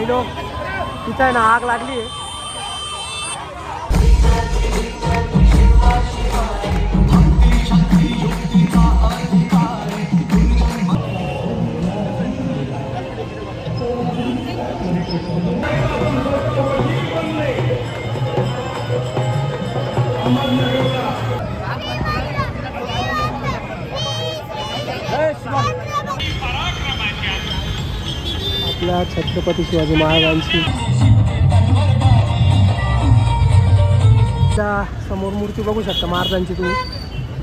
लोक तिथं आहे ना आग लागली आहे. आपल्या छत्रपती शिवाजी महाराजांची त्या समोर मूर्ती बघू शकता महाराजांची. तुम्ही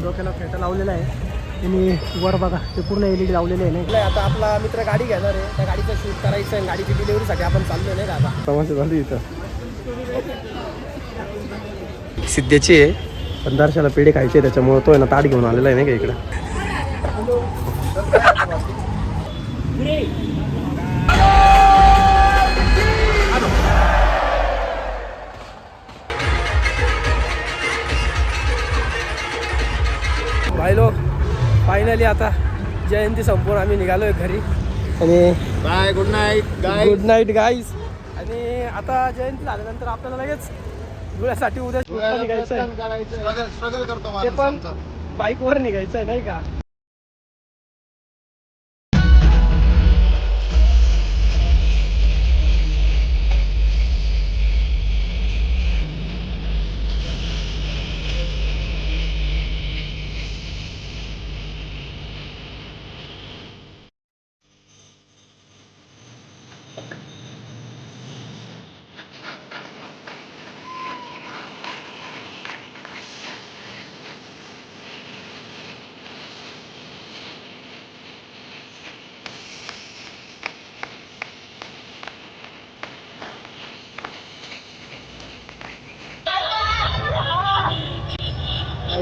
डोक्याला फेटा लावलेला आहे आणि वर बघा ते पूर्ण LED लावलेले आहे. नाही आता आपला मित्र गाडी घेणार आहे, त्या गाडीचं शूट करायचं आहे. गाडीची डिलिव्हरीसाठी आपण चाललो नाही का आता. समस्या झाली इथं सिद्धेची आहे पण दर्शनाला पेढे खायचे त्याच्यामुळे तो आहे ना ताट घेऊन आलेला आहे नाही का इकडं. भाई लोक फायनली आता जयंती संपून आम्ही निघालोय घरी. आणि bye, good night. Good night guys. आणि आता जयंती झाल्यानंतर आपल्याला लगेच धुळ्यासाठी उद्या निघायचं आहे. ते पण बाईकवर निघायचं आहे नाही का.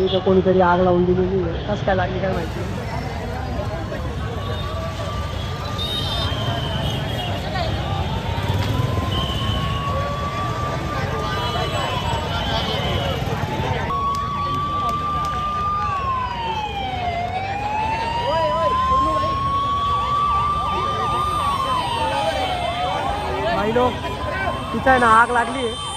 इथं कोणीतरी आग लावून दिलेली आहे. कसं काय लागली काय माहिती. भाई लोक तिथं आहे ना आग लागली आहे.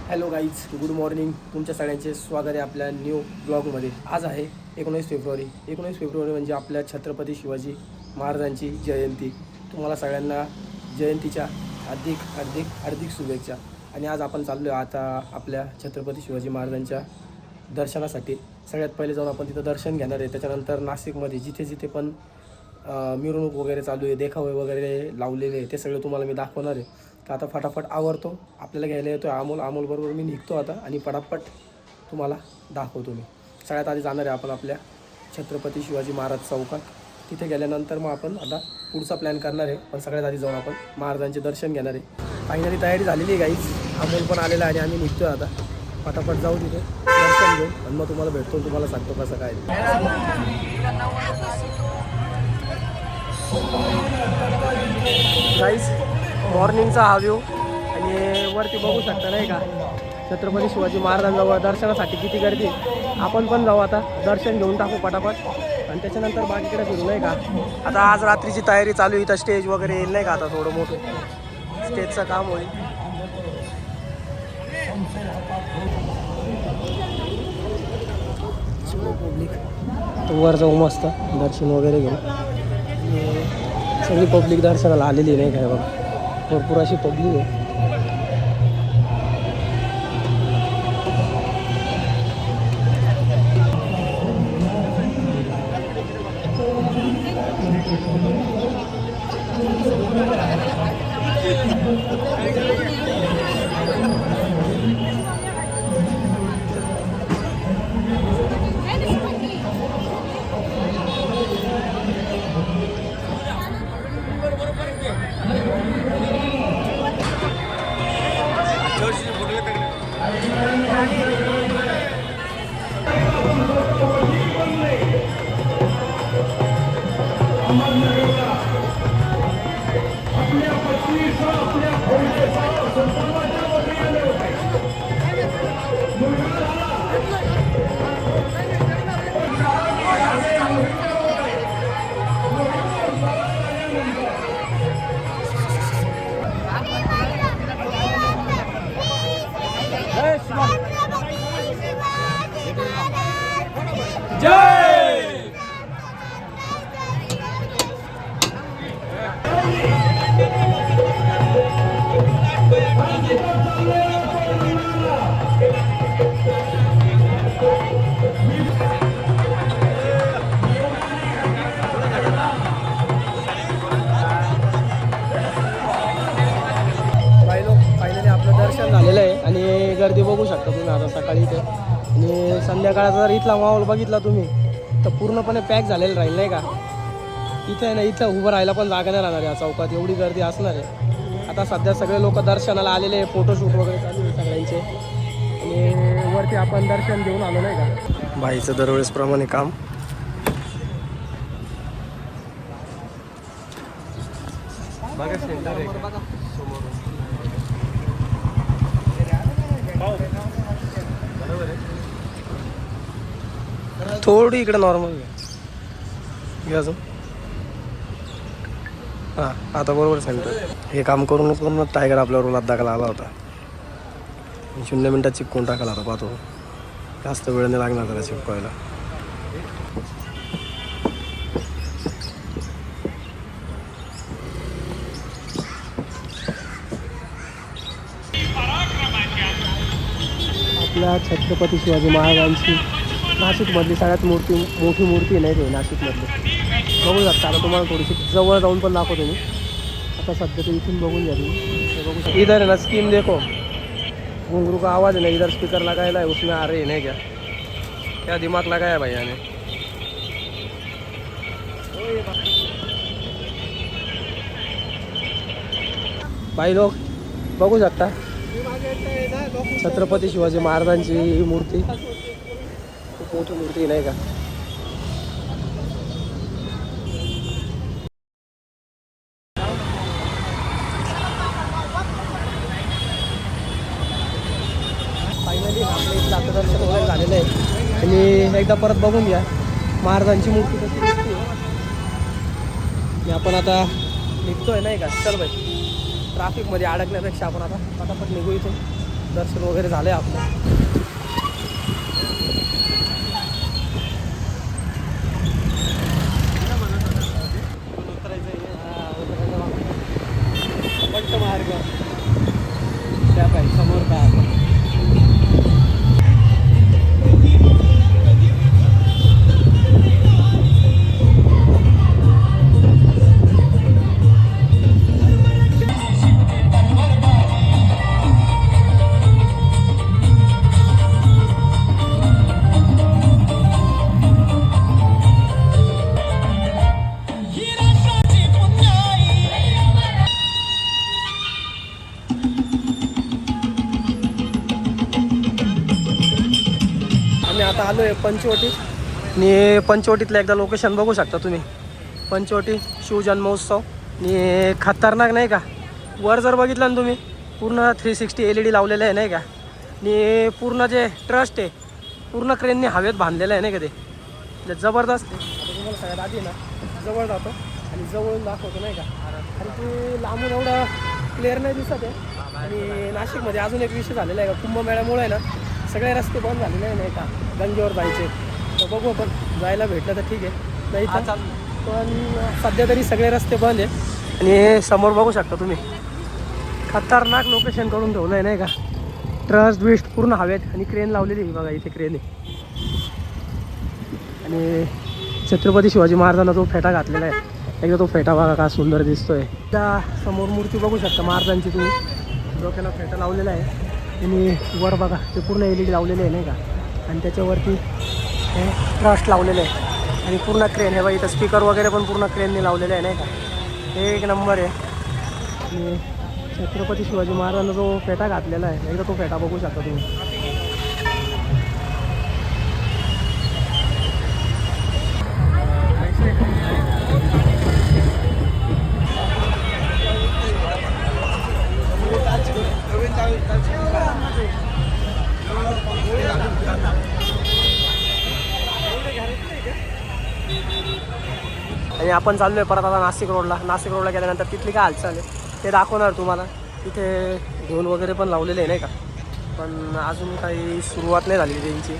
Hello guys, good morning. तुमच्या सगळ्यांचे स्वागत आहे आपल्या न्यू ब्लॉगमध्ये. आज आहे 19 फेब्रुवारी. 19 फेब्रुवारी म्हणजे आपल्या छत्रपती शिवाजी महाराजांची जयंती. तुम्हाला सगळ्यांना जयंतीच्या हार्दिक शुभेच्छा. आणि आज आपण चाललो आहे आता आपल्या छत्रपती शिवाजी महाराजांच्या दर्शनासाठी. सगळ्यात पहिले जाऊन आपण तिथं दर्शन घेणार आहे. त्याच्यानंतर नाशिकमध्ये जिथे पण मिरवणूक वगैरे चालू आहे, देखावे वगैरे लावलेले आहे, ते सगळं तुम्हाला मी दाखवणार आहे. तर आता फटाफट आवरतो, आपल्याला घ्यायला येतो अमोलबरोबर मी निघतो आता आणि फटाफट तुम्हाला दाखवतो. मी सगळ्यात आधी जाणार आहे आपण आपल्या छत्रपती शिवाजी महाराज चौकात. तिथे गेल्यानंतर मग आपण आता पुढचा प्लॅन करणार आहे. पण सगळ्यात आधी जाऊन आपण महाराजांचे दर्शन घेणार आहे. फायनली तयारी झालेली आहे गाईज. अमोल पण आलेला आहे आणि आम्ही निघतो आता. फटाफट जाऊ तिथे दर्शन घेऊ आणि मग तुम्हाला भेटतो, तुम्हाला सांगतो कसं काय. गाईज मॉर्निंगचा हा व्ह्यू आणि वरती बघू शकता नाही का छत्रपती शिवाजी महाराजांजवळ दर्शनासाठी किती गर्दी. आपण पण जाऊ आता, दर्शन घेऊन टाकू पटापट आणि त्याच्यानंतर बाकीकडे फिरू नाही का. आता आज रात्रीची तयारी चालू. इथं स्टेज वगैरे येईल नाही का, आता थोडं मोठं स्टेजचं काम होईल. पब्लिक वर जाऊ मस्त दर्शन वगैरे घेऊ. सगळी पब्लिक दर्शनाला आलेली नाही काय बघा, भरपूर अशी पब्लिक आहे. जय फायनली आपलं दर्शन झालेलं आहे आणि गर्दी बघू शकता तुम्ही आता सकाळी इथे. आणि संध्याकाळचा जर इथला माहोल बघितला तुम्ही तर पूर्णपणे पॅक झालेलं राहील नाही का. इथे आहे ना, इथं उभं राहायला पण जागा नाही राहणार या चौकात, एवढी गर्दी असणार आहे. आता सध्या सगळे लोक दर्शनाला आलेले, फोटोशूट वगैरे चालू आहे सगळ्यांचे. आणि वरती आपण दर्शन घेऊन आलो नाही का. भाईचं दरवेळेसप्रमाणे काम. बघा सेंटर आहे का? थोडी इकडे नॉर्मल घे अजून. हां आता बरोबर सेंटर. हे काम करून करून टायगर आपल्यावर लात दाखला आला होता. 0 मिनिटात चिपकून टाकायला होता. पाहतो जास्त वेळ नाही लागणार त्याला चिपकायला. आपल्या छत्रपती शिवाजी महाराजांची नाशिकमधली सगळ्यात मोठी मूर्ती नाही ते नाशिकमधली. बघू शकता. आता तुम्हाला थोडीशी जवळ जाऊन पण दाखवतो मी. आता सध्या ते इथून बघून घ्या तुम्ही. बघू शकता इधर है ना स्कीम देखो. घुंगरू का आवाज़ है ना, इधर स्पीकर लगाया है, उसमें आ रही है नहीं क्या दिमाग लगाया भैया ने. भाई लोग बघू शकता छत्रपती शिवाजी महाराजांची ही मूर्ती. खूप मोठी मूर्ती नाही का. फायनली आपल्या इथलं आता दर्शन वगैरे झालेलं आहे. आणि एकदा परत बघून घ्या महाराजांची मूर्ती कशी दिसते. आपण आता निघतोय नाही का. चल बाई, ट्रॅफिकमध्ये अडकण्यापेक्षा आपण आता पटापट निघू इथून. दर्शन वगैरे झालं आहे आपलं. मार्ग त्या पाहिजे समोर काय आता आलो आहे पंचवटीत. आणि पंचवटीतलं एकदा लोकेशन बघू शकता तुम्ही. पंचवटी शिवजन्मोत्सव. आणि खतरनाक नाही का. वर जर बघितलं ना तुम्ही पूर्ण 360 LED लावलेलं आहे नाही का. आणि पूर्ण जे ट्रस्ट आहे पूर्ण क्रेनने हवेत बांधलेलं आहे नाही का. ते जबरदस्त आहे. आता तुम्हाला सगळ्यात आधी ना जवळ जातो आणि जवळून दाखवतो नाही का. आणि ते लांबून एवढं क्लिअर नाही दिसत आहे. आणि नाशिकमध्ये अजून एक विषय झालेला आहे का, कुंभमेळ्यामुळे आहे ना सगळे रस्ते बंद झालेले नाही का गंगेवर जायचे. तर बघू आपण जायला भेटलं तर ठीक आहे, नाही तर पण सध्या तरी सगळे रस्ते बंद आहे. आणि समोर बघू शकता तुम्ही खतरनाक लोकेशन करून ठेवलं आहे नाही का. ट्रस्ट बिस्ट पूर्ण हवेत आणि क्रेन लावलेली आहे बघा. इथे क्रेन आहे. आणि छत्रपती शिवाजी महाराजांना जो फेटा घातलेला आहे एकदा तो फेटा बघा का सुंदर दिसतोय. त्या समोर मूर्ती बघू शकता महाराजांची तुम्ही. डोक्याला फेटा लावलेला आहे. आणि वर बघा ते पूर्ण LED लावलेले आहे नाही का. आणि त्याच्यावरती ट्रस्ट लावलेलं आहे. आणि पूर्ण क्रेन आहे बघा. इथं स्पीकर वगैरे पण पूर्ण क्रेनने लावलेले आहे नाही का. एक नंबर आहे. आणि छत्रपती शिवाजी महाराजांना जो फेटा घातलेला आहे एकदा तो फेटा बघू शकता तुम्ही. आणि आपण चाललो आहे परत आता नाशिक रोडला. नाशिक रोडला गेल्यानंतर तिथली काय हालचाल आहे ते दाखवणार तुम्हाला. तिथे ढोल वगैरे पण लावलेले आहे नाही का, पण अजून काही सुरुवात नाही झाली त्यांची,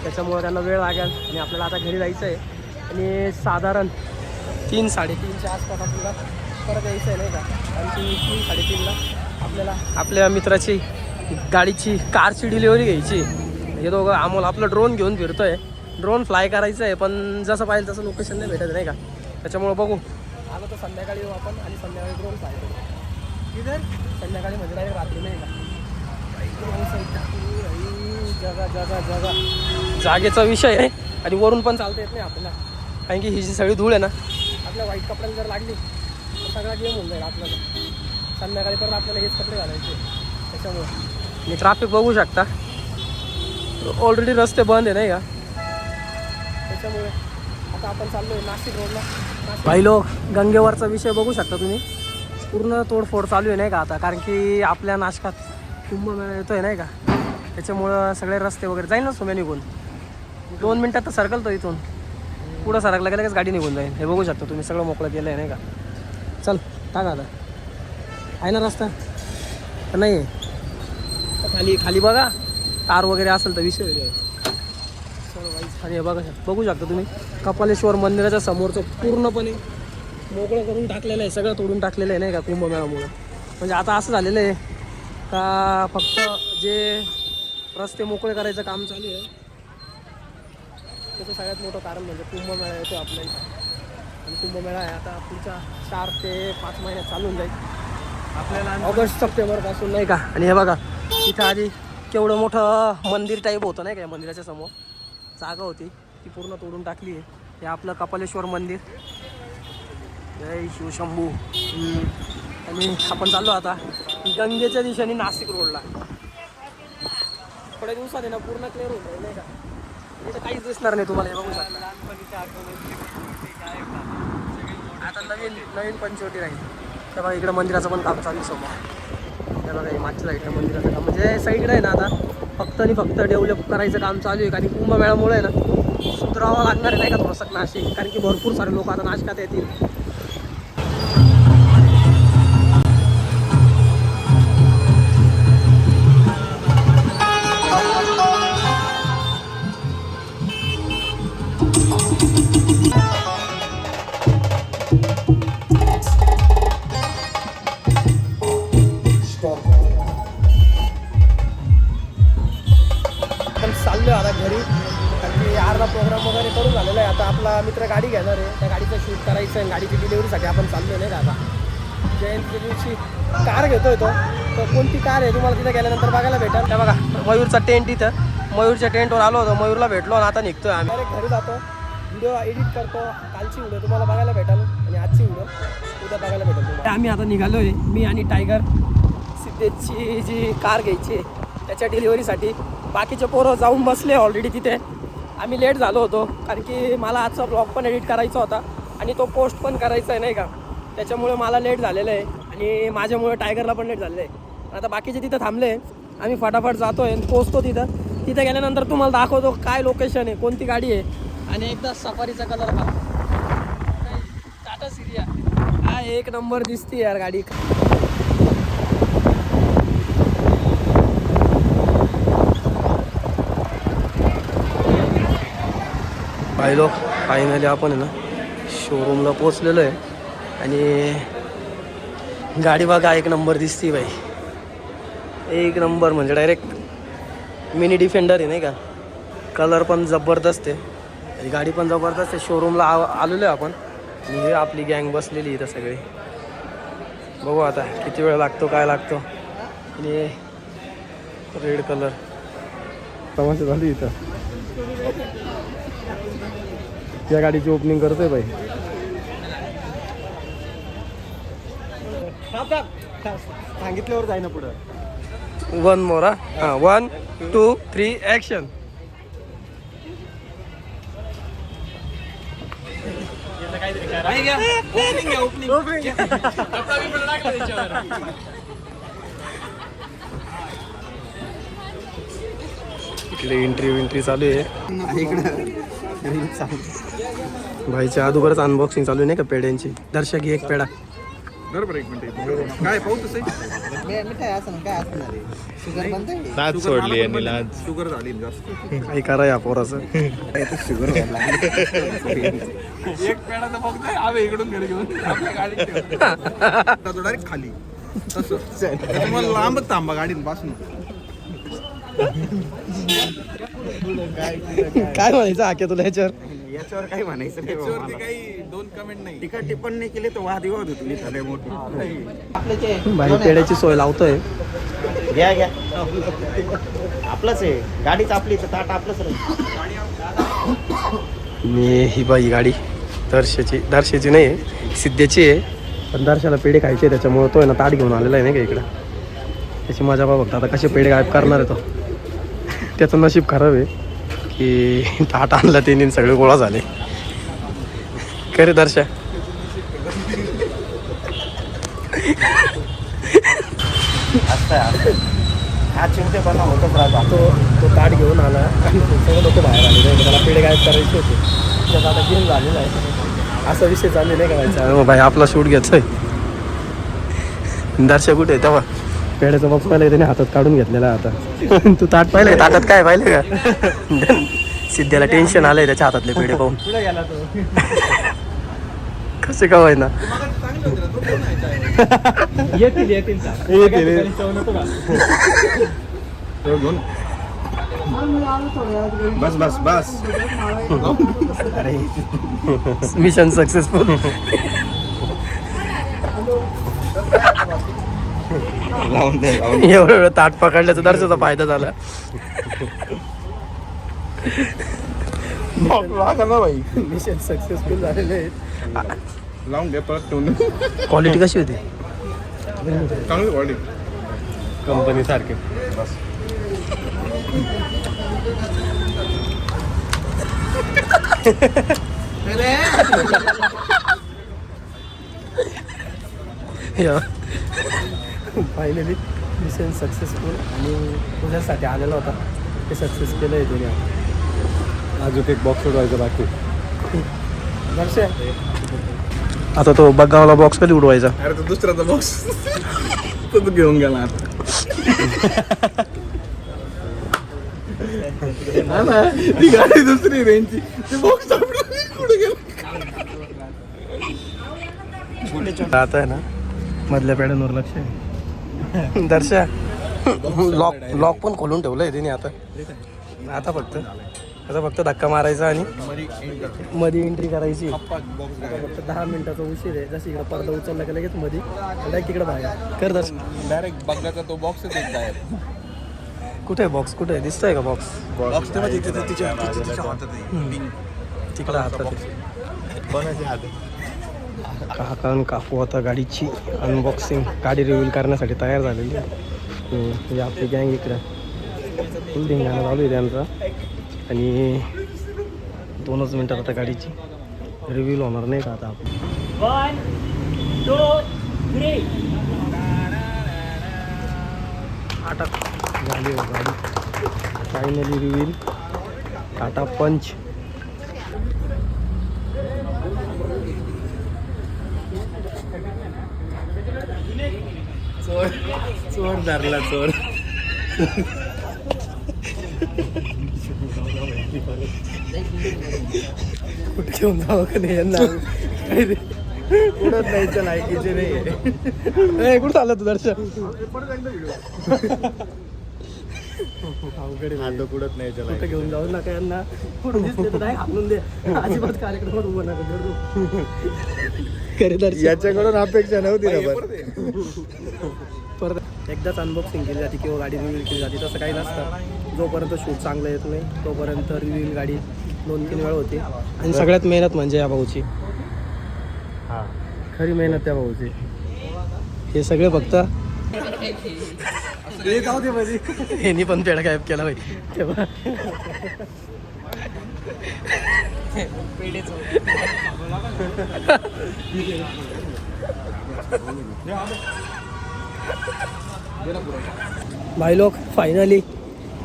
त्याच्यामुळे त्यांना वेळ लागेल. आणि आपल्याला आता घरी जायचं आहे आणि साधारण 3-3:30च्या आसपास आपल्याला परत यायचं आहे नाही का. आणि 3-3:30ला आपल्याला आपल्या मित्राची गाडीची कारची डिलिव्हरी घ्यायची. हे दोघं अमोल आपलं ड्रोन घेऊन फिरतो आहे, ड्रोन फ्लाय करायचं आहे, पण जसं पाहिजे तसं लोकेशन नाही भेटत नाही का. त्याच्यामुळं बघू, आलं तर संध्याकाळी येऊ आपण आणि संध्याकाळी ड्रोन फ्लाय करू. इधर संध्याकाळी म्हणजे डायरेक्ट रात्री नाही का. जगा जागेचा विषय आहे आणि वरून पण चालता येत नाही आपल्याला, कारण की ही जी सगळी धूळ आहे ना आपल्या वाईट कपड्याला जर लागली तर सगळा गेम होऊन जाईल आपल्याला. संध्याकाळी परत आपल्याला हेच कपडे घालायचे. त्याच्यामुळे मी ट्रॅफिक बघू शकता, ऑलरेडी रस्ते बंद आहे नाही का. त्याच्यामुळे आता आपण चाललो आहे नाशिक रोडला. भाई लोक, गंगेवरचा विषय बघू शकता तुम्ही, पूर्ण तोडफोड चालू आहे नाही का आता, कारण की आपल्या नाशकात कुंभमेळा येतो आहे नाही का. त्याच्यामुळं सगळे रस्ते वगैरे जाईल ना सोम्या निघून. 2 मिनटात तर सरकलतो इथून, पुढं सरकला गेलं लगेच गाडी निघून जाईल. हे बघू शकता तुम्ही, सगळं मोकळं केलं आहे नाही का. चल टाका आता, आहे ना रस्ता तर नाही आहे. खाली खाली बघा, कार वगैरे असेल तर विषय आहे. आणि हे बघा, बघू शकता तुम्ही कपालेश्वर मंदिराच्या समोरचं पूर्णपणे मोकळं करून टाकलेलं आहे, सगळं तोडून टाकलेलं आहे नाही का कुंभमेळ्यामुळं. म्हणजे आता असं झालेलं आहे का फक्त जे रस्ते मोकळे करायचं काम चालू आहे त्याचं सगळ्यात मोठं कारण म्हणजे कुंभमेळा येतो आपल्या इथं. आणि कुंभमेळा आहे आता पुढच्या 4 ते 5 महिन्यात चालून जाईल आपल्याला, ऑगस्ट सप्टेंबरपासून नाही का. आणि हे बघा इथं आधी केवढं मोठं मंदिर टाईप होतं नाही का, या मंदिराच्या समोर जागा होती ती पूर्ण तोडून टाकली आहे. हे आपलं कपालेश्वर मंदिर, जय शिवशंभू. आणि आपण चाललो आता गंगेच्या दिशेने नाशिक रोडला. थोड्या दिवसात आहे ना पूर्ण क्लिअर होत आहे नाही का, इथं काहीच दिसणार नाही तुम्हाला. हे बघू शकता आता नवीन पंचवटी राहील. तर बघा इकडं मंदिराचं पण काम चालू समोर. त्या बघा मागच्या साईडला मंदिराचं काम, म्हणजे साईडला आहे ना आता फक्त आणि फक्त डेव्हलप करायचं काम चालू आहे. कारण कुंभमेळ्यामुळे आहे ना सुधारावं लागणार आहे नाही का थोडंसं नाशिक, कारण की भरपूर सारे लोक आता नाशिकात येतील. चाललो आता घरी, कारण की अर्धा प्रोग्राम वगैरे करून झालेला आहे. आता आपला मित्र गाडी घेणार आहे, त्या गाडीचं शूट करायचं आहे. गाडीची डिलिव्हरीसाठी आपण चाललो नाही का. आता जयंती दिवशी कार घेतोय तो, तर कोणती कार आहे तुम्हाला तिथं गेल्यानंतर बघायला भेटेल. त्या बघा मयूरचा टेंट, इथं मयूरच्या टेंटवर आलो होतो, मयूरला भेटलो आणि आता निघतोय आम्ही. डायरेक्ट घरी जातो, व्हिडिओ एडिट करतो. कालची व्हिडिओ तुम्हाला बघायला भेटेल आणि आजची व्हिडिओ उद्या बघायला भेटेल तुम्हाला. आम्ही आता निघालो आहे, मी आणि टायगर. सिद्धेशची जी कार घ्यायची आहे त्याच्या डिलिव्हरीसाठी. बाकीचे पोरं जाऊन बसले ऑलरेडी तिथे. आम्ही लेट झालो होतो कारण की मला आजचा ब्लॉग पण एडिट करायचा होता आणि तो पोस्ट पण करायचा आहे नाही का. त्याच्यामुळे मला लेट झालेलं आहे आणि माझ्यामुळे टायगरला पण लेट झालेलं आहे. आता बाकीचे तिथं थांबले, आम्ही फटाफट जातो आहे, पोचतो तिथं. तिथे गेल्यानंतर तुम्हाला दाखवतो काय लोकेशन आहे, कोणती गाडी आहे आणि एकदा सफारीचा कलर का टाटा सिरिया हा 1 नंबर दिसते यार गाडी. भाई लोक, फायनली आपण आहे ना शोरूमला पोचलेलो आहे आणि गाडी बघा 1 नंबर दिसते भाई. 1 नंबर म्हणजे डायरेक्ट मिनी डिफेंडर आहे नाही का. कलर पण जबरदस्त आहे आणि गाडी पण जबरदस्त आहे. शोरूमला आलेलो आहे आपण आणि हे आपली गँग बसलेली इथं सगळी. बघू आता किती वेळ लागतो काय लागतो. आणि रेड कलर तमाशा झाली इथं. या गाडीची ओपनिंग करतोय भाई. सांगितल्यावर जाय ना पुढं. 1 मोर हा 1 2 3 ॲक्शन. इकडे एंट्री चालू आहे. भाईच्या अगोदरच अनबॉक्सिंग चालू आहे नाही का पेड्यांची. दर्शक एक पेढा. बरोबर, एक मिनिट काय पाहू तसं लाज सोडली यांनी, लाज. शुगर झाली जास्त. काही करा या पोराचं. शुगर एक पेढा तर फक्त आवे इकडून घरी घेऊन आपल्या गाडीत ठेवतो डायरेक्ट खाली. तसं तुम्हाला लांबच थांबा गाडीपासून. काय म्हणायचं आख्या तुला याच्यावर? याच्यावर काही म्हणायचं नाही बाबा त्याच्यावरती मला. काही दोन कमेंट नाही. टीका टिप्पणी केली तर वादविवाद होतील इथं मोठी. भाई पेड्याची सोय लावतोय. घ्या घ्या, आपलंच आहे. गाडीच आपली तर ताट आपलंच राहील. मी ही बाई गाडी दर्शाची नाही आहे, सिद्धेची आहे. पण दर्शाला पेढे खायचे आहे, त्याच्यामुळे तो आहे ना ताट घेऊन आलेला आहे नाही का इकडं. त्याची मजा बा बघता आता कसे पेढे गायब करणार आहे तो. त्याचं नशीब खराब आहे की ताट आणला त्याने सगळे गोळा झाले. खरे दर्शा हा चिमटेपणा होतच राहतो. तो ताट घेऊन आला आणि सगळे लोक बाहेर आले. त्याला पेढे गायब करायचे होते, त्याचा आता गेम झालेला आहे. असा विषय चालले नाही करायचा. मग भाई आपला शूट घ्यायचा आहे. दर्शक कुठे आहे तेव्हा? पेढ्याचा बॉक्स पाहिला त्याने हातात काढून घेतलेला आता. तू ताट पाहिलंय? ताटात काय पाहिलं का? सिद्ध्याला टेन्शन आलंय त्याच्या हातातले पेढे पाहून. कसे का ना बस बस बस. अरे मिशन सक्सेसफुल. एवढं वेळ ताट पकडल्याचा दर्शाचा फायदा झाला. भाई मिशन सक्सेसफुल झालेले आहे. लावून घे परत ठेवून. क्वालिटी कशी होती? चांगली क्वालिटी कंपनी सारखे. Finally mission successful. आणि तुझ्यासाठी आलेला होता, ते सक्सेस केलं आहे तुझ्या. अजून एक बॉक्स उडवायचा बाकी. दर्शक आता तो बग्गावाला बॉक्स कधी उडवायचा? अरे तो दुसऱ्याचा बॉक्स तो घेऊन गेला आता. ती गाडी दुसरी रेंजची, ते बॉक्स कुठे गेला? आता आहे ना मधल्या पेड्यांवर लक्ष आहे. दर्शा लॉक पण खोलून ठेवलंय तिने. आता फक्त धक्का मारायचा आणि मध्ये एंट्री करायची. फक्त 10 मिनिटाचा उशीर आहे. जसं इकडे पडदा उचलला का लगेच मध्ये डायरेक्ट तिकडे बाहेर कर. दर्शन डायरेक्ट बघण्याचा तो बॉक्सच येत आहे. कुठे आहे बॉक्स? कुठे आहे? दिसतोय का बॉक्स? बॉक्स ते म्हणजे तिच्या हातात तिकडे हातात. काका आणि काकू आता गाडीची अनबॉक्सिंग, गाडी रिव्हील करण्यासाठी तयार झालेली आहे. ही आपली गँग इकडं फुल धिंगाणा चालू आहे त्यांचा. आणि 2च मिनटात आता गाडीची रिव्हील होणार नाही का आता आपली. 1, 2, 3. अटक झाली हो गाडी. Finally reveal. टाटा पंच. चोर धरला चोर. कुठे घेऊन जावं का नाही यांना? उडत नाहीच्या लायकीचे नाही. कुठं चाललं तू दर्शन? उडत नाही कुठं घेऊन जाऊ नका यांना. कुठं दिसले तर नाही हाकलून दे. अजिबात कार्यक्रमात उभं नका करू. खरे दर्शन याच्याकडून अपेक्षा नव्हती ना. परत एकदाच अनबॉक्सिंग केली जाते किंवा गाडी रिव्हील केली जाते. तसं काही नसतं. जोपर्यंत शूट चांगलं येत नाही तोपर्यंत रिव्हील गाडी 2-3 वेळा होते. आणि सगळ्यात मेहनत म्हणजे या भाऊची. खरी मेहनत त्या भाऊची. हे सगळे फक्त ह्यांनी पण पेढा गायब केला बाई तेव्हा. भाई लोग फाइनली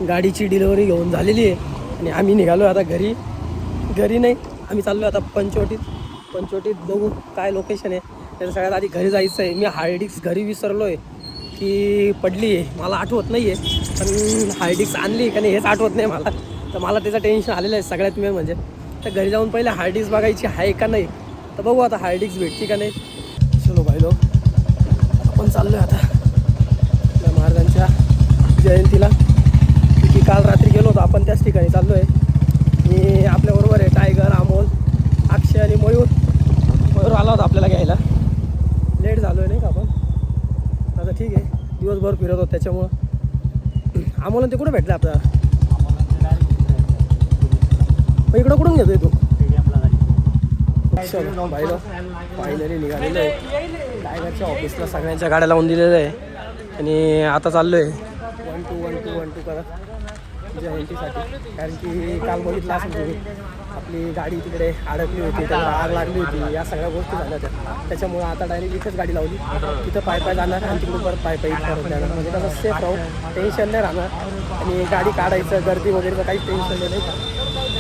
गाडीची डिलिव्हरी घेऊन झालेली आहे आणि आम्ही निघालो आता घरी नाही, आम्ही चाललो आता पंचवटीत बघू काय लोकेशन आहे. त्याचं सगळ्यात आधी घरी जायचं आहे. मी हार्ड डिस्क घरी विसरलो आहे की पडली आहे, मला आठवत नाही आहे. पण हार्ड डिस्क आणली का नाही हेच आठवत नाही मला. तर मला त्याचं टेन्शन आलेलं आहे सगळ्यात मेन म्हणजे. तर घरी जाऊन पहिले हार्ड डिस्क बघायची आहे का नाही. तर बघू आता हार्ड डिस्क भेटची का नाही. चलो भाई लोक, आपण चाललो आहे आता आपल्या महाराजांच्या जयंतीला. की काल रात्री गेलो होतो आपण त्याच ठिकाणी चाललो आहे. आणि आपल्याबरोबर आहे टायगर, अमोल, अक्षय आणि मयूर आला होता आपल्याला घ्यायला. लेट झालो आहे नाही का आपण. आता ठीक आहे, दिवसभर फिरत होतो त्याच्यामुळं. अमोल ते कुठं भेटलं आपल्याला? मग इकडं कुठून घेतोय तू? चलो भाईलो फायनली निघालेलो आहे. टायगरच्या ऑफिसला सगळ्यांच्या गाड्या लावून दिलेल्या आहे आणि आता चाललो आहे 1-2 करत जयंतीसाठी. कारण की काल बघितलं असेल तुम्ही आपली गाडी तिकडे अडकली होती, त्याला आग लागली होती, या सगळ्या गोष्टी झाल्या त्या. त्याच्यामुळं आता डायरेक्ट इथेच गाडी लावली, तिथं पाय जाणार आणि तिकडून परत पाय परत जाणार. म्हणजे कसं सेफ राहू, टेन्शन नाही राहणार आणि गाडी काढायचं गर्दी वगैरेचं काहीच टेन्शन नाही का.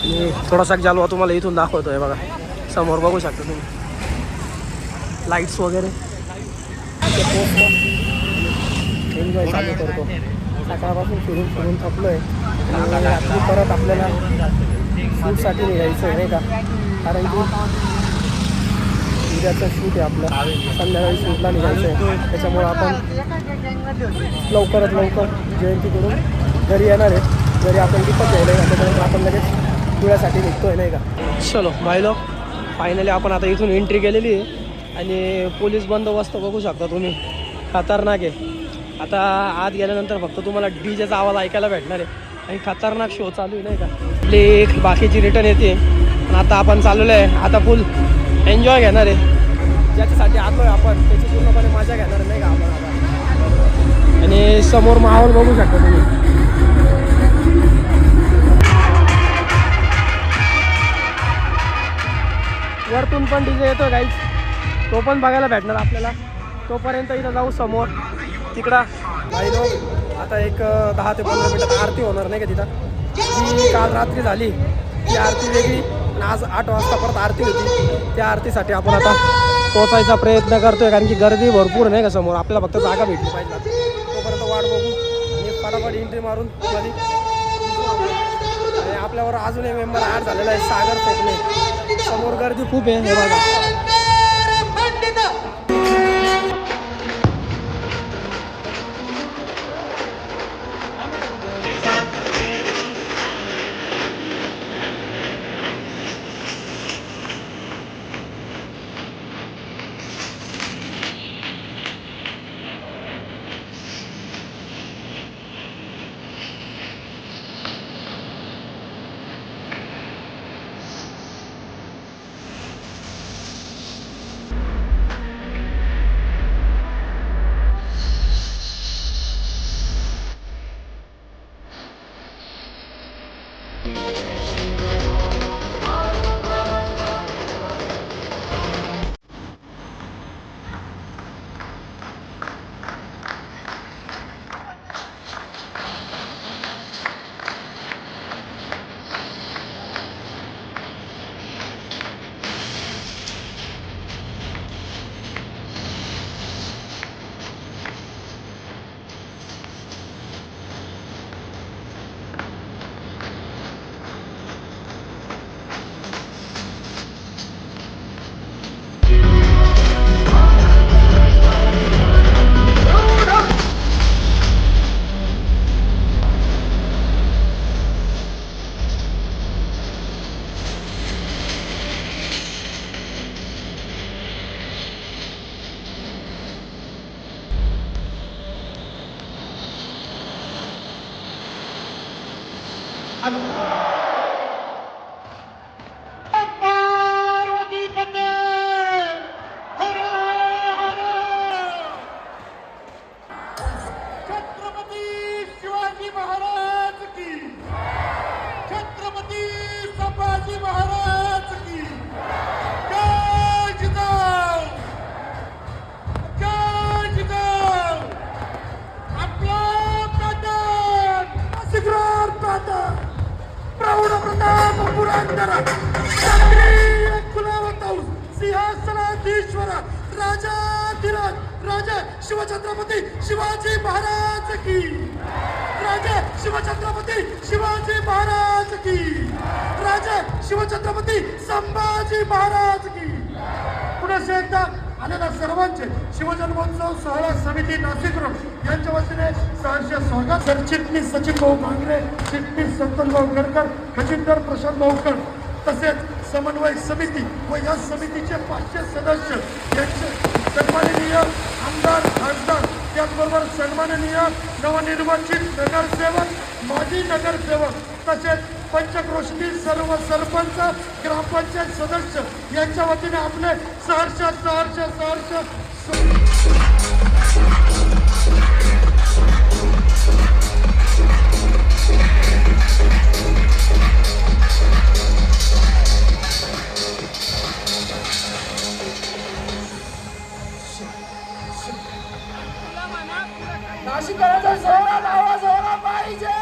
आणि थोडासा जालवा तुम्हाला इथून दाखवतो आहे बघा, समोर बघू शकता तुम्ही लाईट्स वगैरे. एन्जॉय चालू करतो. सकाळपासून फिरून थकलो आहे आणि रात्री परत आपल्याला शूटसाठी निघायचं आहे नाही का. कारण की उद्याचं शूट आहे आपलं, संध्याकाळी शूटला निघायचं आहे. त्याच्यामुळं आपण लवकरात लवकर जयंती करून घरी येणार आहे. घरी आपण दीपक घ्यायला आहे, त्याच्यानंतर आपण लगेच पुण्यासाठी निघतो आहे नाही का. चलो बायलो, फायनली आपण आता इथून एंट्री केलेली आहे आणि पोलीस बंदोबस्त बघू शकता तुम्ही, खतरनाक आहे. आता आत गेल्यानंतर फक्त तुम्हाला डीजेचा आवाज ऐकायला भेटणार आहे आणि खतरनाक शो चालू आहे नाही का. आपली बाकीची रिटर्न येते पण आता आपण चाललेलो आहे. आता फुल एन्जॉय घेणार आहे. ज्याच्यासाठी आलो आहे आपण त्याची पूर्णपणे मजा घेणार नाही का आपण आता. आणि समोर माहोल बघू शकता तुम्ही. वरतून पण डीजे येतो गाईज, तो पण बघायला भेटणार आपल्याला. तोपर्यंत इथं जाऊ समोर तिकडं भाईलो. आता एक 10 ते 15 मिनिटात आरती होणार नाही का तिथं. जी काल रात्री झाली ती आरती वेगळी आणि आज 8 वाजता परत आरती होती. त्या आरतीसाठी आपण आता पोचायचा प्रयत्न करतोय कारण की गर्दी भरपूर नाही का समोर. आपल्याला फक्त जागा भेटली पाहिजे. तोपर्यंत वाट बघू आणि फटाफट एंट्री मारून मध्ये. आणि आपल्यावर अजून एक मेंबर ॲड झालेला आहे, सागर फेकणे. समोर गर्दी खूप आहे हे बघा. Sigro! प्रौढ प्रताप पुरंदर क्षत्रिय कुलवंतौस सिंहासनाधीश्वर राजाधिराज राजा शिवछत्रपती शिवाजी महाराज की राजा शिवछत्रपती शिवाजी महाराज की राजा शिवछत्रपती संभाजी महाराज की. पुन्हा एकदा आलेल्या सर्वांचे शिवजन्मोत्सव सोहळा समिती नाशिक रोड यांच्या वतीने सहर्ष स्वागत. सरचिटणीस सचिन भाऊ भांगरे, चिटणीस संतन भाऊ गडकर, खजिनदार प्रशांत भाऊकर, तसेच समन्वय समिती व या समितीचे 500 सदस्य यांचे सन्माननीय आमदार खासदार, त्याचबरोबर सन्माननीय नवनिर्वाचित नगरसेवक, माजी नगरसेवक, तसेच पंचक्रोशीतील सर्व सरपंच, ग्रामपंचायत सदस्य यांच्या वतीने आपले सहर्ष नाशिककरांचा जोरात आवाज आला पाहिजे.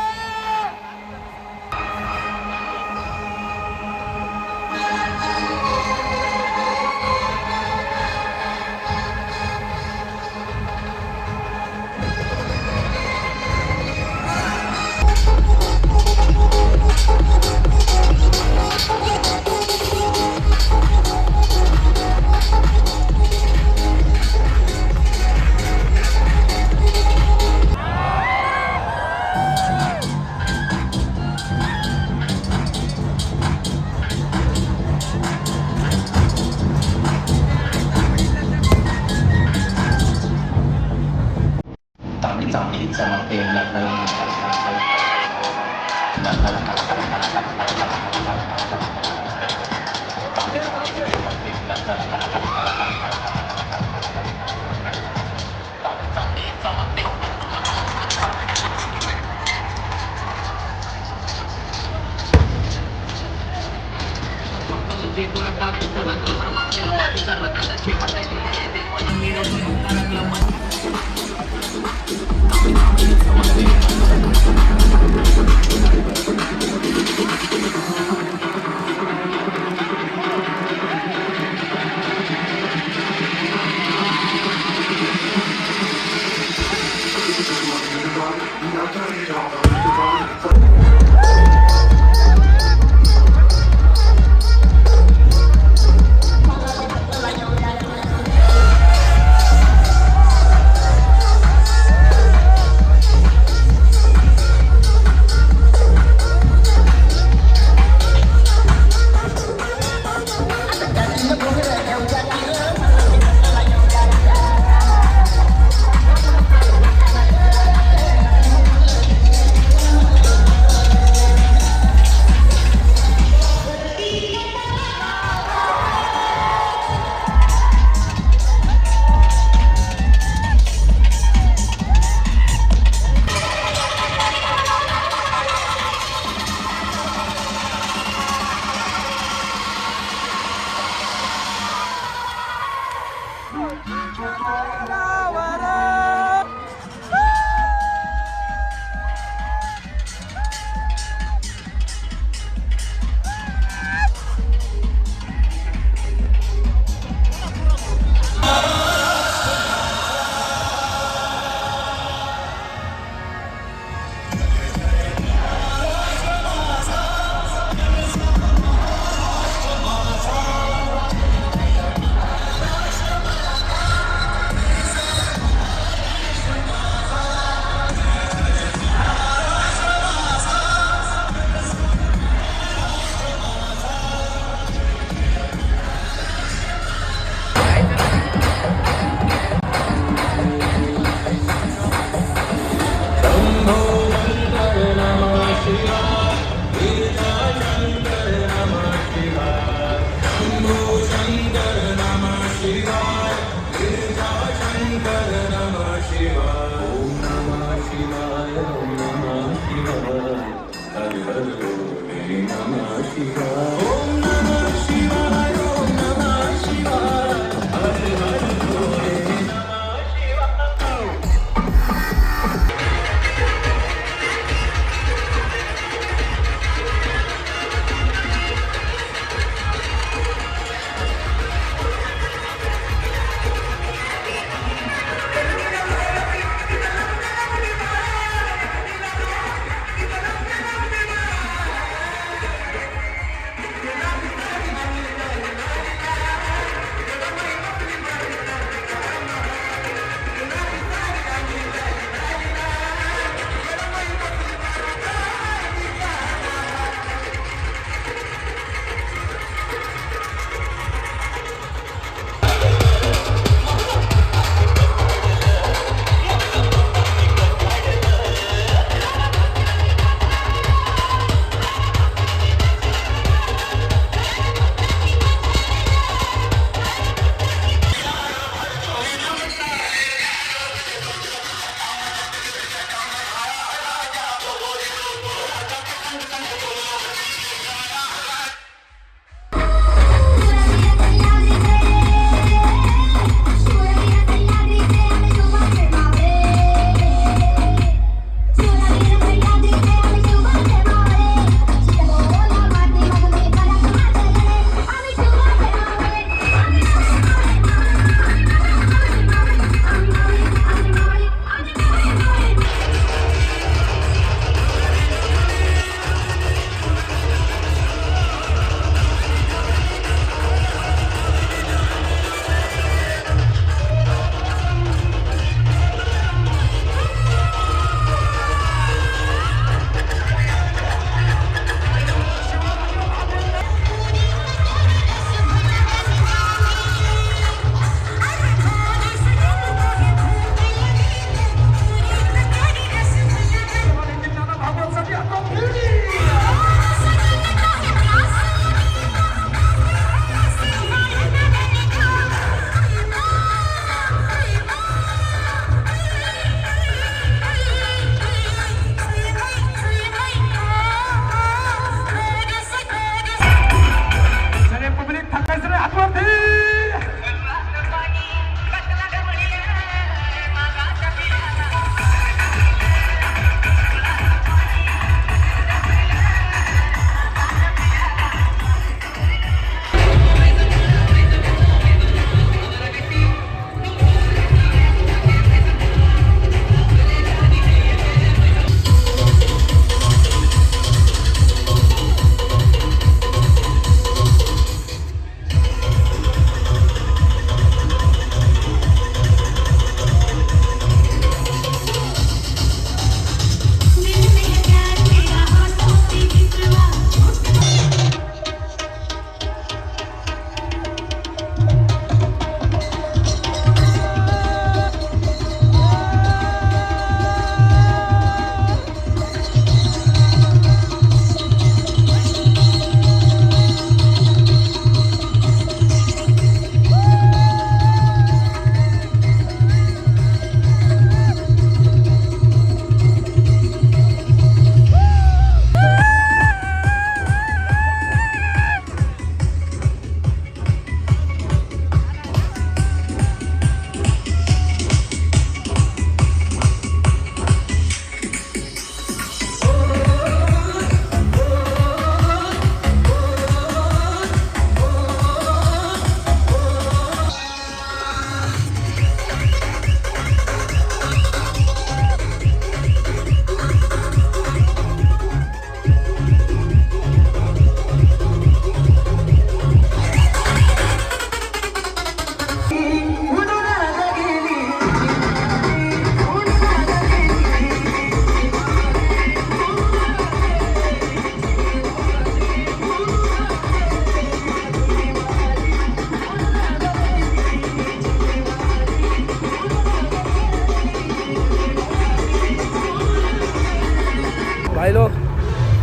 पाहिलो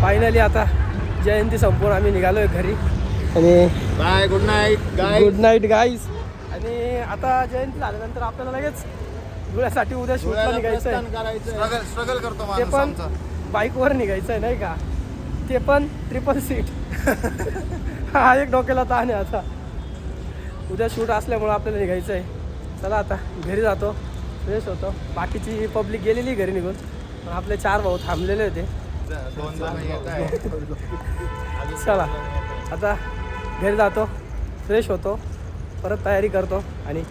फायनली आता जयंती संपून आम्ही निघालो आहे घरी आणि bye good night guy good night guys. आणि आता जयंती झाल्यानंतर आपल्याला लगेच धुळ्यासाठी उद्या शूटला निघायचं आहे. स्ट्रगल करतो ते माणूस पण आमचा. बाईकवर निघायचं आहे नाही का, ते पण 3 सीट. हा एक डोक्याला ताण आहे. आता उद्या शूट असल्यामुळं आपल्याला निघायचं आहे. चला आता घरी जातो, फ्रेश होतो. बाकीची पब्लिक गेलेली घरी निघून, पण आपले 4 भाऊ थांबलेले होते. 2 जण येत आहे. चला आता घरी जातो, फ्रेश होतो, परत तयारी करतो आणि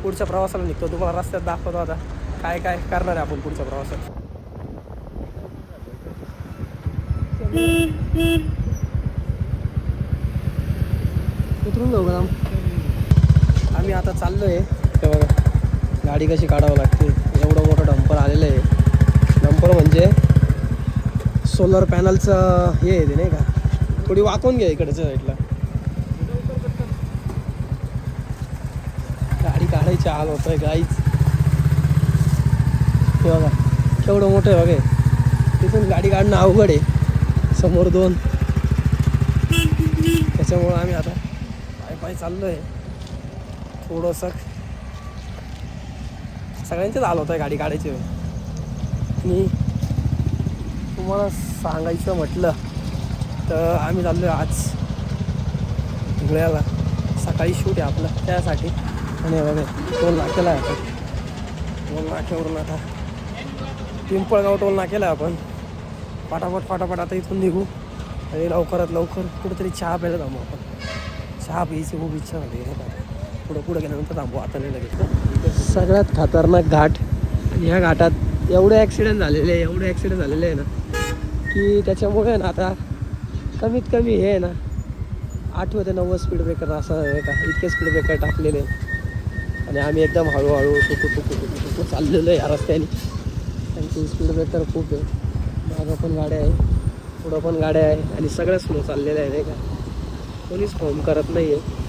पुढच्या प्रवासाला निघतो. तुम्हाला रस्त्यात दाखवतो आता काय काय करणार आहे आपण पुढच्या प्रवासात. उतरून जाऊ का आम्ही आता चाललो आहे. ते बघा गाडी कशी काढावं लागते. एवढं मोठं डंपर आलेलं आहे. डंपर म्हणजे सोलर पॅनलचं हे आहे ते नाही का. थोडी वाकून घ्या इकडच्या साईडला. गाडी काढायची हाल होत आहे गाईच. हे बघा केवढं मोठं आहे बघा. तिथून गाडी काढणं अवघड आहे. समोर 2, त्याच्यामुळं आम्ही आता पाय चाललो आहे. थोडंसं सगळ्यांचेच हाल होत आहे गाडी काढायची. आणि तुम्हाला सांगायचं म्हटलं तर आम्ही चाललो आहे आज धुळ्याला. सकाळी शूट आहे आपलं त्यासाठी. आणि बघा टोल नाक्याला आहे आपण. टोल नाक्यावरून आता पिंपळगाव टोल नाक्याला आहे आपण. फाटाफट आता इथून निघू आणि लवकरात लवकर कुठेतरी चहा प्यायला थांबू आपण. चहा प्यायची खूप इच्छा झाली आहे. पुढं गेल्यानंतर थांबू, आता नाही लगेच. सगळ्यात खतरनाक घाट. आणि ह्या घाटात एवढे ॲक्सिडेंट झालेले आहे ना की त्याच्यामुळे ना आता कमीत कमी हे आहे ना 8 ते 9 स्पीड ब्रेकर असं आहे का, इतके स्पीड ब्रेकर टाकलेले. आणि आम्ही एकदम हळूहळू टुकू चाललेलो आहे या रस्त्याने. त्यांची स्पीड ब्रेकर खूप आहे. मागं पण गाड्या आहे, पुढं पण गाड्या आहे आणि सगळ्या स्लो चाललेल्या आहे नाही का. कोणीच फोन करत नाही आहे.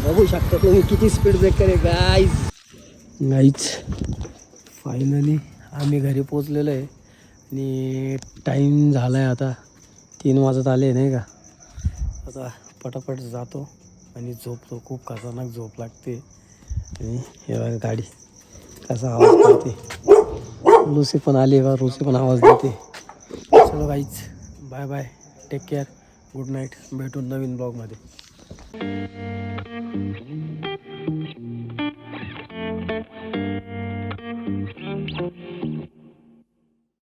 बघू शकता तुम्ही किती स्पीड ब्रेकर आहे गाईज. फायनली आम्ही घरी पोचलेलो आहे आणि टाईम झाला आहे आता 3 वाजत आले नाही का. आता पटापट जातो आणि झोपतो. खूप खतरनाक झोप लागते. आणि हे बघा गाडी कसा आवाज करते. लुसी पण आली का, लुसी पण आवाज देते. चलो guys, bye bye, take care, good night. भेटून नवीन ब्लॉगमध्ये.